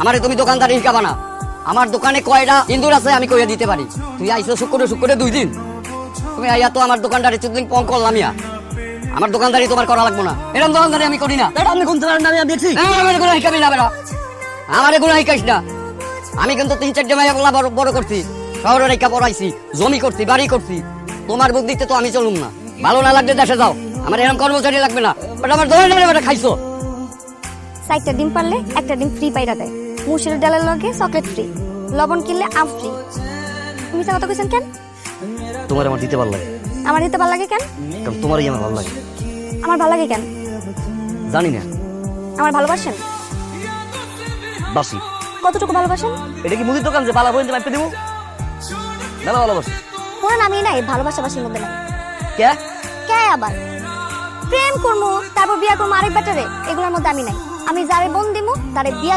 আমারে তুমি দোকানদারি শিখাবা না। আমার দোকানে কয়টা ইন্দুর আছে আমি কইয়া দিতে পারি। তুই আইছো শুক্রে 2 দিন, তুমি আইয়া তো আমার দোকানদারি চুদিন পং করলাম ইয়া। আমার দোকানদারি তোমার করা লাগবো না, এরকম দোকানদারি আমি করি না। আপনি কোন ধরনের নামে আমি দেখছি? আমার এগুলো শিখাবি না বেড়া, আমার এগুলো শিখাইস না। আমি কিন্তু 3-4 মাইয়া বলা বড় করছি, শহরে রেখা পড়াইছি, জমি করছি, বাড়ি করছি। তোমার বুদ্ধিতে তো আমি চলুম না। ভালো না লাগলে দেশে যাও, আমার এরকম কর্মচারী লাগবে না। বাট আমার দোকানে খাইছো। 4টা ডিম পারলে 1টা ডিম ফ্রি পাইরা দেয়। মুসুরের ডালের লগে চকলেট ফ্রি, লবণ কিনলে আম ফ্রি। তুমি কথা কইছেন কেন? তোমার আমার দিতে ভালো লাগে, আমার দিতে ভালো লাগে কেন? কারণ তোমারই আমার ভালো লাগে। আমার ভালো লাগে কেন? জানি না, আমার ভালোবাসেন? বাসি। কতটুকু ভালোবাসেন? এটা কি মুদির দোকান যে বালা বইতে মাইপে দেবো? মেলা ভালোবাসি। পুরো নামই নাই ভালোবাসাবাসির মধ্যে নাই। কে কে আবার প্রেম করবো তারপর বিয়া করবো আরেক ব্যাটারে, এগুলোর মধ্যে আমি নাই। আমি যারে বোন দিমু তারে বিয়া